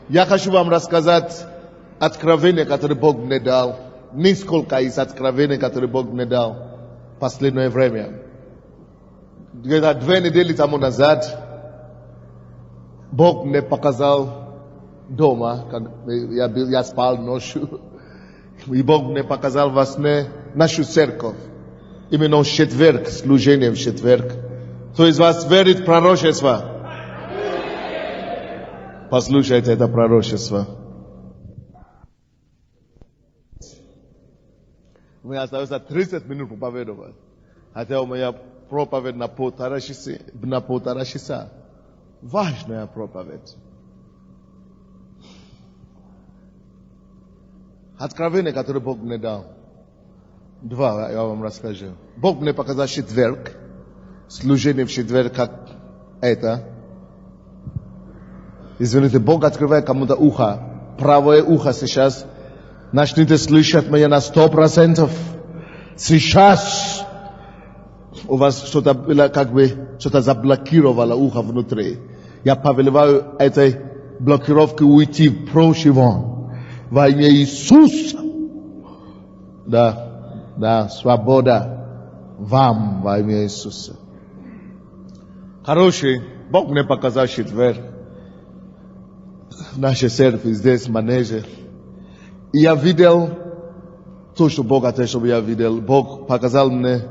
Я хочу вам рассказать откровение, которое Бог мне дал. Несколько из откровений, которые Бог мне дал в последнее время. Где-то 2 недели тому назад Бог мне показал дома, как я спал ночью, и Бог мне показал во сне нашу церковь. Именно в четверг, служение в четверг. Кто из вас верит в пророчество? Послушайте это пророчество. У меня остается 30 минут проповедовать. Хотя у меня проповедь на 1,5 часа. Важная проповедь. Откровение, которое Бог мне дал. 2 я вам расскажу. Бог мне показал четверг. Служение в четверг, как это. Извините, Бог открывает кому-то ухо. Правое ухо сейчас. Начните слышать меня на 100%. Сейчас у вас что-то было, как бы, что-то заблокировало ухо внутри. Я повелеваю этой блокировке уйти прочь вон. Во имя Иисуса. Да, свобода вам во имя Иисуса. Хороший, Бог мне показал четверг. Наша церковь здесь, манеже. И я видел то, что Бог хотел, чтобы я видел. Бог показал мне,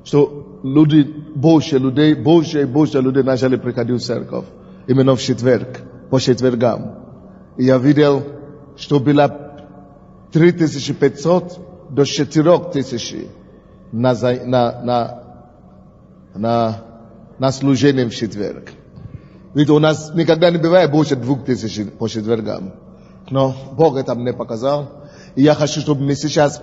что люди, больше людей начали приходить в церковь. Именно в четверг, по четвергам. И я видел, что было 3500 до 4000 на служение в четверг. Ведь у нас никогда не бывает больше 2000 по четвергам. Но Бог это мне показал. И я хочу, чтобы мы сейчас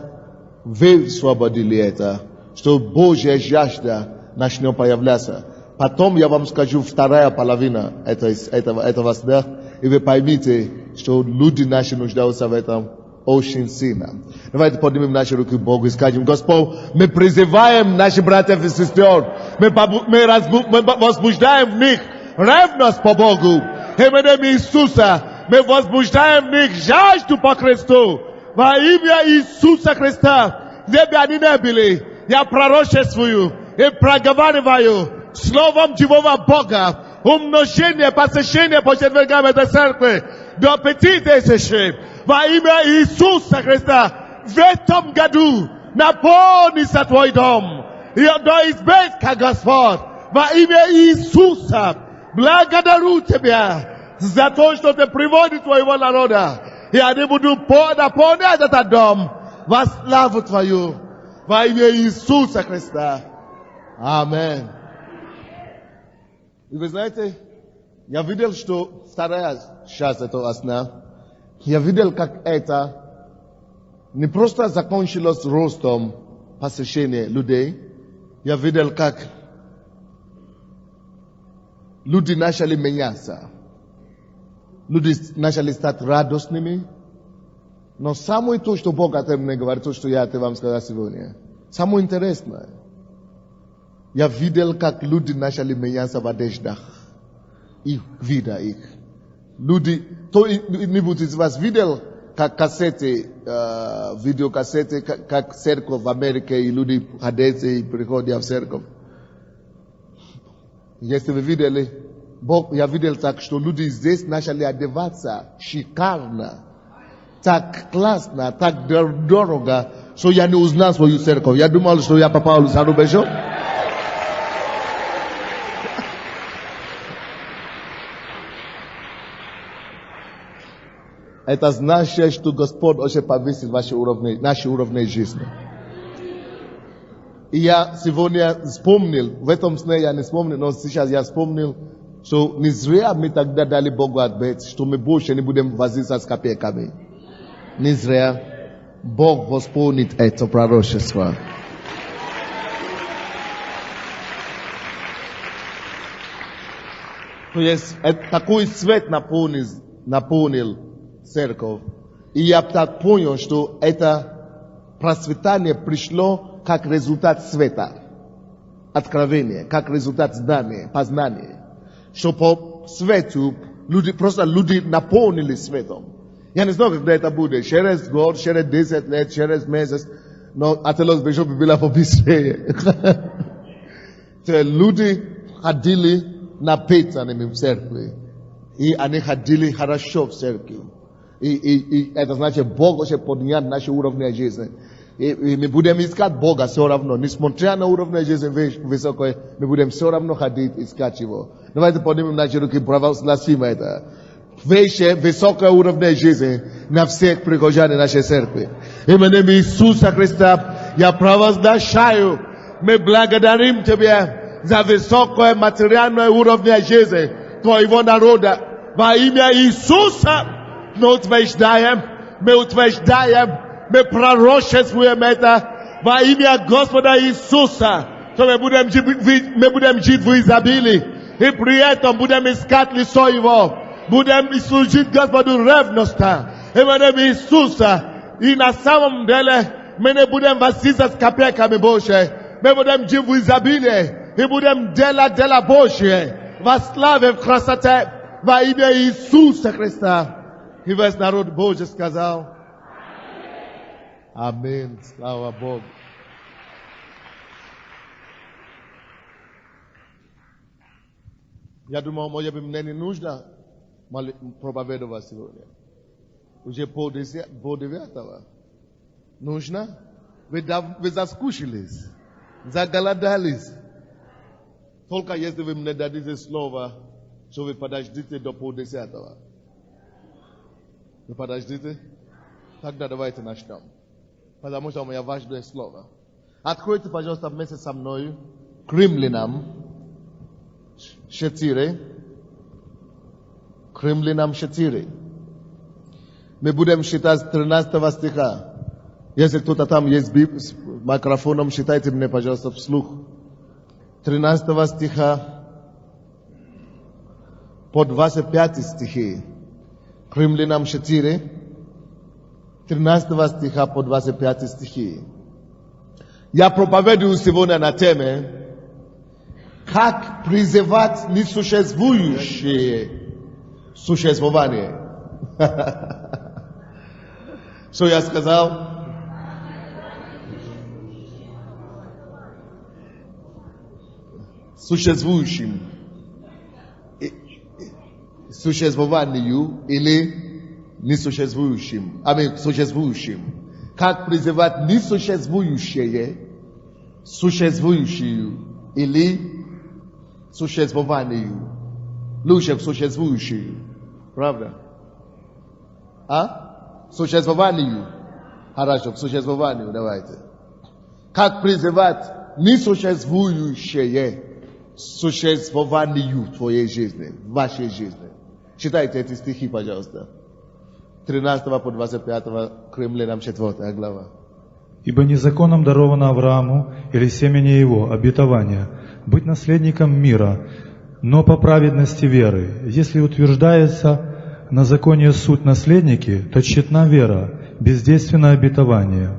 высвободили это. Что Божья жажда начнет появляться. Потом я вам скажу вторая половина этого сна. И вы поймите, что люди наши нуждаются в этом очень сильно. Давайте поднимем наши руки к Богу и скажем: Господь, мы призываем наших братьев и сестер. Мы возбуждаем в них ревность по Богу. Именем Иисуса мы возбуждаем в них жажду по Христу. Во имя Иисуса Христа, где бы они ни были, я пророчествую и проговариваю словом живого Бога умножение, посещение по четвергам этой церкви до 5000. Во имя Иисуса Христа, в этом году наполнится твой дом. И до избытка, Господь, во имя Иисуса. Благодарю Тебя за то, что Ты приводишь Твоего народа. И они будут наполнять этот дом во славу Твою. Во имя Иисуса Христа. Аминь. И вы знаете, я видел, что вторая часть этого сна, я видел, как это не просто закончилось ростом посещения людей. Я видел, как люди начали меняться. Люди начали стать радостными. Но самое то, что Бог от меня говорит, то, что я вам сказал сегодня, самое интересное, я видел, как люди начали меняться в одеждах. Их вида их. Люди, кто-нибудь из вас видел, как кассеты, видеокассеты, как церковь в Америке, и люди одеты и приходят в церковь? Если вы видели, я видел так, что люди здесь начали одеваться шикарно, так классно, так дорого, что я не узнал свою церковь. Я думал, что я попал за рубежом. Это значит, что Господь очень повысит наши уровни жизни. И я сегодня вспомнил, в этом сне я не вспомнил, но сейчас я вспомнил, что не зря мы тогда дали Богу ответ, что мы больше не будем возиться с копейками. Не зря Бог восполнит это пророчество. То есть такой свет наполнил церковь. И я так понял, что это процветание пришло как результат света, откровения, как результат знания, познания. Что по свету Просто люди наполнились светом. Я не знаю, когда это будет. Через год, через 10 лет, через месяц. Но ателос бежал было побыстрее. Люди ходили напитанными в церкви. И они ходили хорошо в церкви. И это значит, Бог уже поднял наши уровни жизни. И мы будем искать Бога все равно. Несмотря на уровень жизни высокой, мы будем все равно ходить, искать Его. Давайте поднимем наши руки, провозгласим это. Выше высокого уровня жизни на всех прихожан нашей церкви. Именем Иисуса Христа я провозглашаю. Мы благодарим Тебя за высокое материальное уровень жизни Твоего народа. Во имя Иисуса мы утверждаем, мы пророчествуем это во имя Господа Иисуса, что мы будем жить в изобилии, и при этом будем искать лицо Его, будем служить Господу ревностно, именем Иисуса. И на самом деле мы не будем возиться с копейками Божьей, мы будем жить в изобилии, и будем делать дела Божьи во славе, в красоте, во имя Иисуса Христа. И весь народ Божий сказал: Аминь. Слава Богу. Я думал, может быть, мне не нужно проповедовать сегодня. Уже полдевятого. Нужно? Вы заскучились, заголодались. Только если вы мне дадите слово, что вы подождите до полдесятого. Вы подождите? Тогда давайте начнем. Потому что у меня важное слово. Откройте, пожалуйста, вместе со мной к Римлянам 4. К Римлянам 4. Мы будем считать с 13 стиха. Если кто-то там есть с микрофоном, считайте мне, пожалуйста, вслух. 13 стиха по 25 стихи. К Римлянам 4. 13 стиха по 25 стихи. Я проповедую сегодня на теме «Как призывать несуществующее существование». Что я сказал? Существующим. Существованию или несуществующим. Существующим. Как призывать несуществующее существующую или существованию. Лучше к существующему. Правда? Существованию. Хорошо, к существованию давайте. Как призывать несуществующее существованию в твоей жизни, в вашей жизни. Читайте эти стихи, пожалуйста. 13 по 25 к Римлянам 4 глава. «Ибо не законом даровано Аврааму или семени его обетования быть наследником мира, но по праведности веры. Если утверждается на законе суд наследники, то тщетна вера, бездейственно обетование.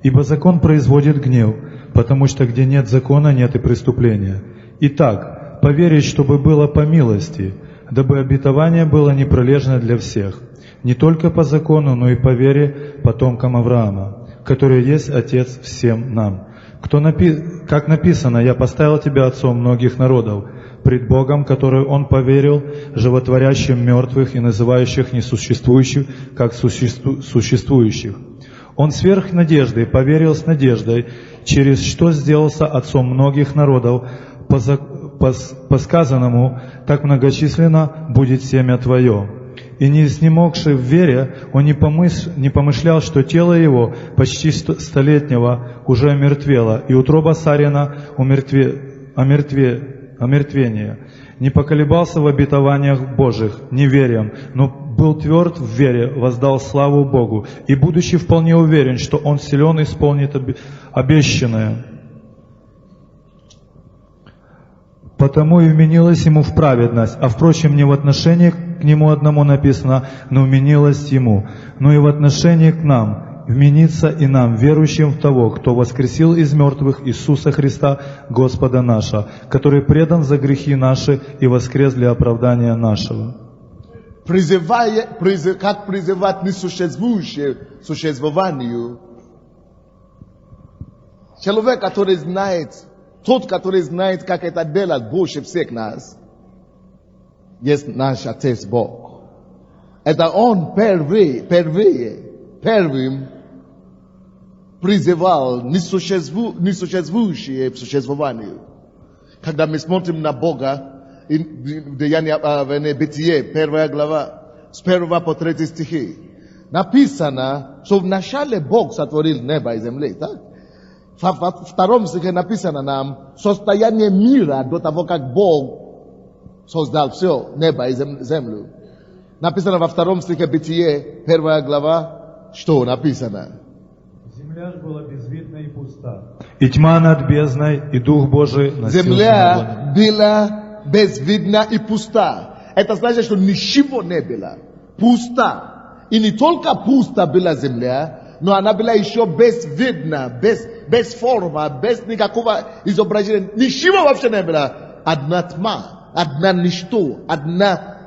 Ибо закон производит гнев, потому что где нет закона, нет и преступления. Итак, поверить, чтобы было по милости, дабы обетование было неприлежно для всех, не только по закону, но и по вере потомкам Авраама, который есть Отец всем нам. Как написано: «Я поставил тебя отцом многих народов, пред Богом, который Он поверил, животворящим мертвых и называющих несуществующих, как существующих. Он сверх надежды поверил с надеждой, через что сделался отцом многих народов, по сказанному, так многочисленно будет семя твое. И не изнемогший в вере, он не помышлял, что тело его, почти столетнего, уже омертвело, и утроба Сарина омертвение. Не поколебался в обетованиях Божьих неверием, но был тверд в вере, воздал славу Богу, и, будучи вполне уверен, что он силен исполнит обещанное, потому и вменилось ему в праведность, а впрочем, не в отношении к нему одному написано, но вменилось ему, но и в отношении к нам, вменится и нам, верующим в того, кто воскресил из мертвых Иисуса Христа, Господа нашего, который предан за грехи наши и воскрес для оправдания нашего». как призывать несуществованию. Человек, который знает, тот, который знает, как это делать больше всех нас, есть наш Отец Бог. Это Он первым призывал несуществующее к существованию. Когда мы смотрим на Бога, в Бытие, 1 глава, с 1 по 3 стихи, написано, что вначале Бог сотворил небо и землю, так? Во втором стихе написано нам состояние мира до того, как Бог создал все, небо и землю. Написано во втором стихе Бытие, 1 глава, что написано? Земля же была безвидна и пуста, и тьма над бездной, и Дух Божий носился Земля была безвидна и пуста. Это значит, что ничего не было. Пуста. И не только пуста была земля, но она была еще безвидна, без формы, без никакого изображения. Ничего вообще не было. Одна тьма, одна ничто, одна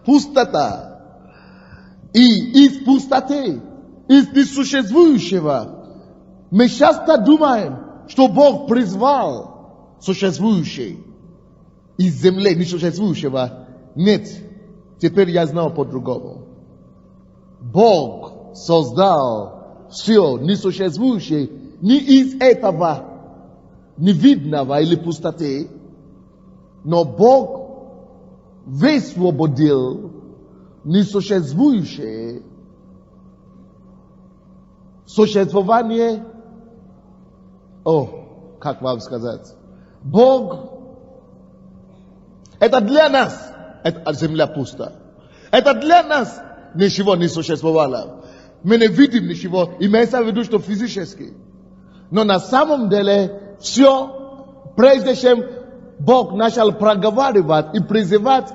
пустота. И из пустоты, из несуществующего, мы часто думаем, что Бог призвал существующее из земли несуществующего. Нет, теперь я знаю по-другому. Бог создал все несуществующее не из этого невидного или пустоты, но Бог высвободил несуществующее существование. Как вам сказать? Бог, это для нас, это земля пуста. Это для нас ничего не существовало. Мы не видим ничего, имеется в виду, что физически. Но на самом деле, все, прежде чем Бог начал проговаривать и призывать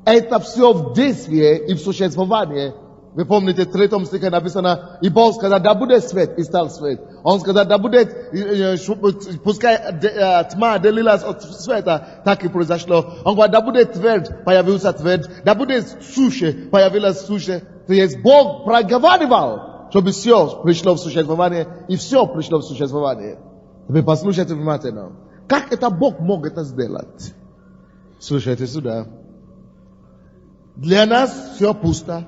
это все в действие и в существование. Вы помните, в 3 стихе написано, и Бог сказал, да будет свет, и стал свет. Он сказал, да будет, пускай тьма отделилась от света, так и произошло. Он говорит, да будет твердь, появился твердь, да будет суше, появилась суше. То есть Бог проговаривал, чтобы все пришло в существование, и все пришло в существование. Вы послушайте внимательно. Как это Бог мог это сделать? Слушайте сюда. Для нас все пусто.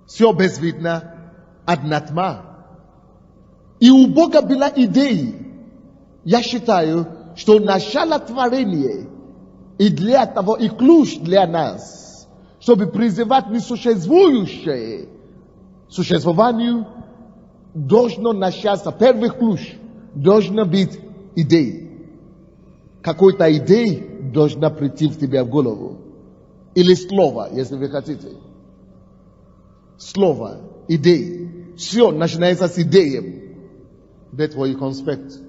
Все безвидно, одна тьма. И у Бога была идея. Я считаю, что начало творения и для того, и ключ для нас, чтобы призывать несуществующее существованию, должно начаться, первый ключ, должна быть идея. Какой-то идея должна прийти в тебя в голову. Или слово, если вы хотите. Слово, идея. Все начинается с идеей. That's what you conspect.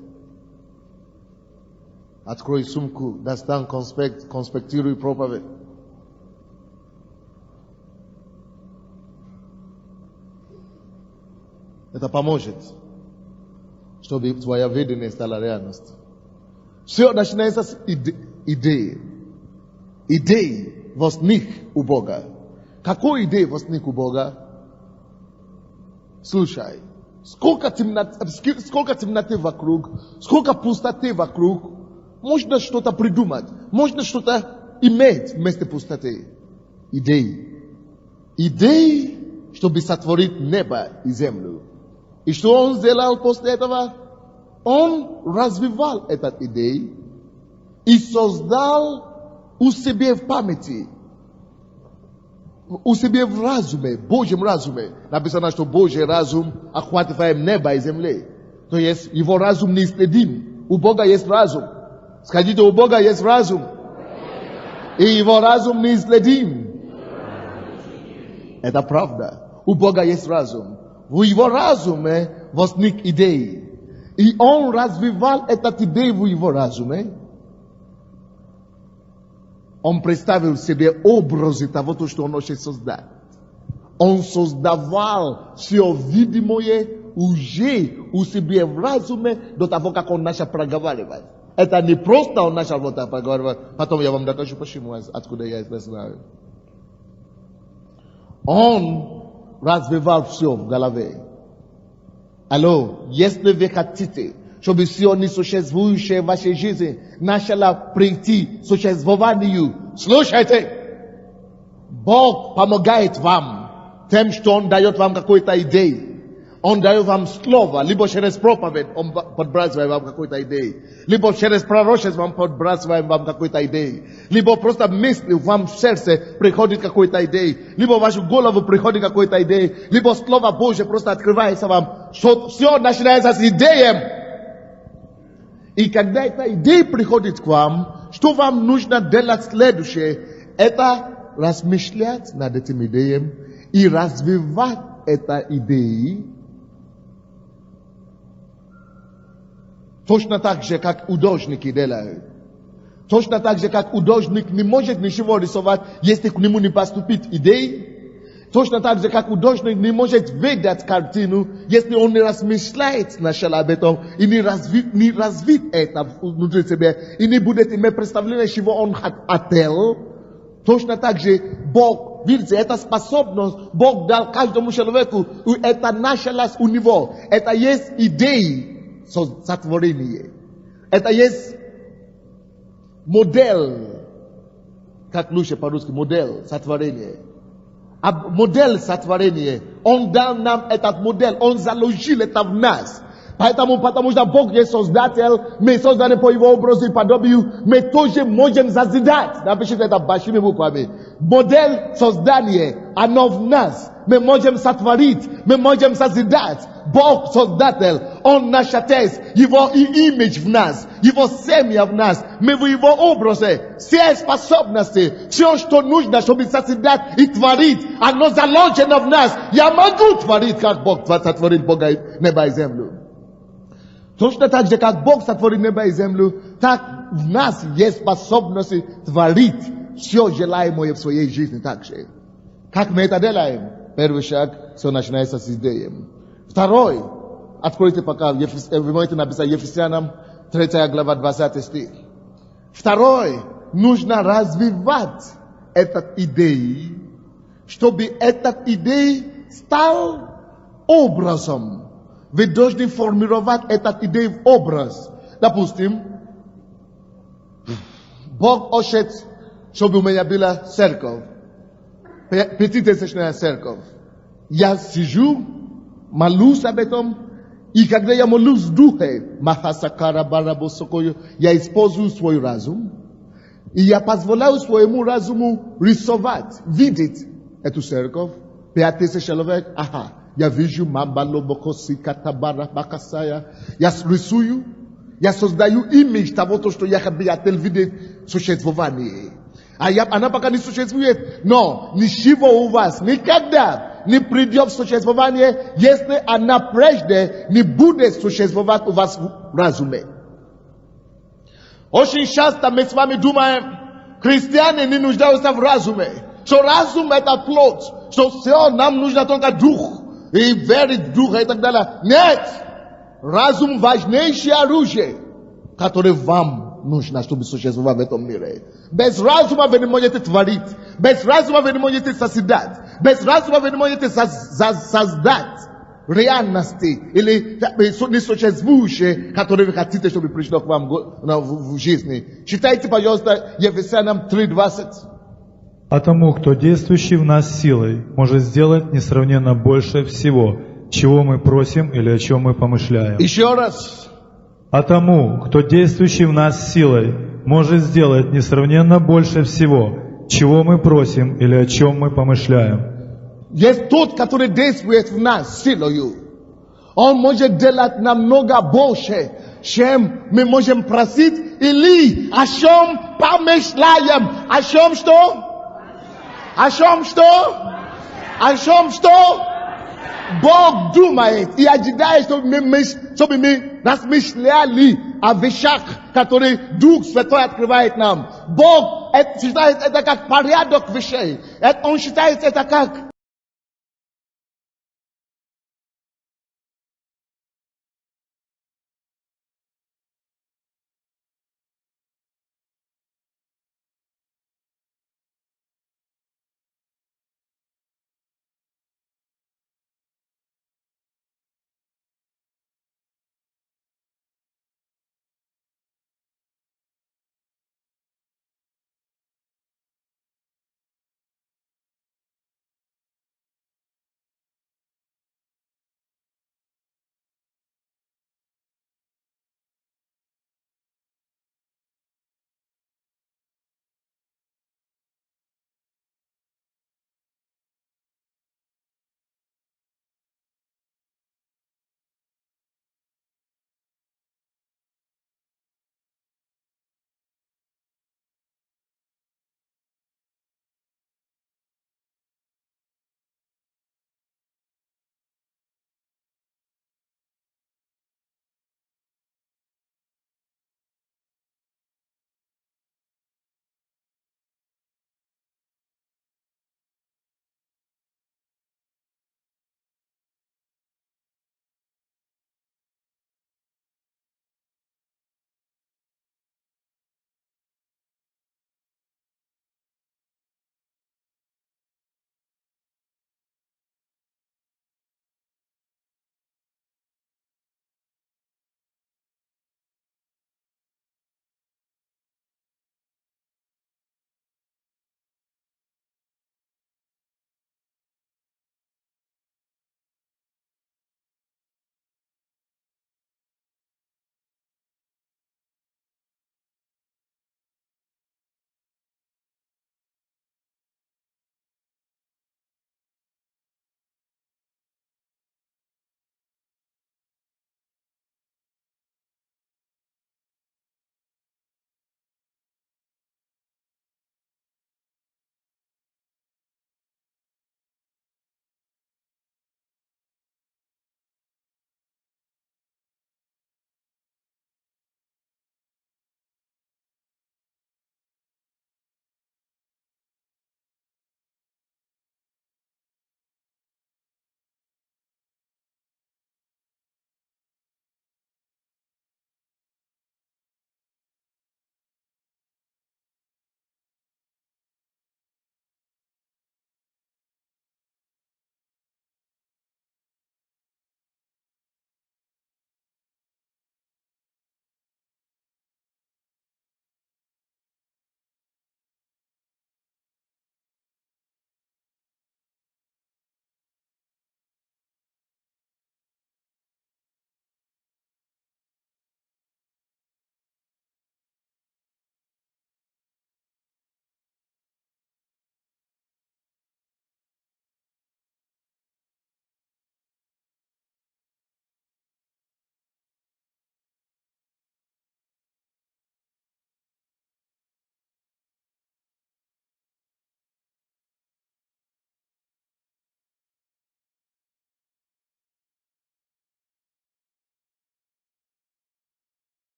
Открой сумку, достань конспект, конспектируй проповедь. Это поможет, чтобы твоя видение стала реальностью. Все начинается с идеи. Идеи возник у Бога. Какой идея возник у Бога? Слушай, сколько темноты вокруг, сколько пустоты вокруг, можно что-то придумать, можно что-то иметь вместо пустоты. Идеи. Идеи, чтобы сотворить небо и землю. И что он сделал после этого? Он развивал эту идею и создал у себя в памяти, у себя в разуме, Божьем разуме. Написано, что Божий разум охватывает небо и землю. То есть его разум неисследим. У Бога есть разум. Скажите, у Бога есть разум. И его разум неисследим. Это правда. У Бога есть разум. В его разуме возник идея. И он развивал эту идею в его разуме. Он представил себе образы того, что он хочет создать. Он создавал все видимое уже у себя в разуме до того, как он начал проговаривать. Это не просто он начал вот так поговаривать. Потом я вам докажу, почему, откуда я это знаю. Он развивал все в голове. Алло, если вы хотите, чтобы все несуществующее в вашей жизни начало прийти к существованию, слушайте, Бог помогает вам тем, что Он дает вам какую-то идею. Он дает вам слово, либо через проповедь Он подбрасывает вам какую-то идею, либо через пророчество Он подбрасывает вам какую-то идею, либо просто мысли вам в сердце приходит какую-то идею, либо в вашу голову приходит какую-то идею, либо Слово Божье просто открывается вам, что все начинается с идеей. И когда эта идея приходит к вам, что вам нужно делать следующее, это размышлять над этим идеей и развивать эту идею. Точно так же, как художники делают. Точно так же, как художник не может ничего рисовать, если к нему не поступит идея. Точно так же, как художник не может видеть картину, если он не размышляет сначала об этом и не развит это внутри себя, и не будет иметь представления, чего он хотел. Точно так же Бог, видите, эта способность Бог дал каждому человеку, и это началось у него. Это есть идеи сотворения. Это есть модель, как лучше по-русски, модель сотворения. А модель сотворения, Он дал нам этот модель, Он заложил это в нас. Поэтому, потому что Бог есть Создатель, мы созданы по Его образу и подобию, мы тоже можем созидать. Напишите это большими буквами. Модель создания, оно в нас. Мы можем сотворить, мы можем созидать. Бог Создатель, Он наш Отец, Его имидж в нас, Его семья в нас, мы в Его образе. Все способности, все, что нужно, чтобы созидать и творить, оно заложено в нас. Я могу творить, как Бог сотворил Бога, небо и землю. Точно так же, как Бог сотворил небо и землю, так в нас есть способность творить все желаемое в своей жизни также. Как мы это делаем? Первый шаг, все начинается с идеей. Второй, откройте пока, вы можете написать Ефесянам 3 глава 20 стих. Второй, нужно развивать этот идею, чтобы этот идея стал образом. Вы должны формировать этот идею в образ. Допустим, Бог хочет, чтобы у меня была церковь. Пятитысячная церковь. Я сижу, молюсь об этом, и когда я молюсь в духе, я использую свой разум, и я позволяю своему разуму рисовать, видеть эту церковь, 5000 человек, ага, я вижу мамбалобокоси, катабара, бакасая, я рисую, я создаю имидж того, что я хотел видеть существование. Она пока не существует, но ничего у вас никогда не придет в существование, если она прежде не будет существовать у вас в разуме. Очень часто мы с вами думаем, христиане не нуждаются в разуме. Что разум это плод, что все нам нужно только дух, и верить в духа и так далее. Нет! Разум важнейшее оружие, которое вам нужно, чтобы существовать в этом мире. Без разума вы не можете творить. Без разума вы не можете созидать. Без разума вы не можете создать реальности или несуществующие, которые вы хотите, чтобы пришло к вам в жизни. Читайте, пожалуйста, Ефесянам 3:20. А тому, кто действующий в нас силой, может сделать несравненно больше всего, чего мы просим или о чем мы помышляем. Еще раз. А тому, кто действующий в нас силой, может сделать несравненно больше всего, чего мы просим или о чем мы помышляем. Есть тот, который действует в нас силою. Он может делать намного больше, чем мы можем просить или о чем помышляем. О чем что? О чем что? О чем что? Бог думает и ожидает, чтобы мы размышляли о вещах, которые Дух Святой открывает нам. Бог считает это как порядок вещей. Он считает это как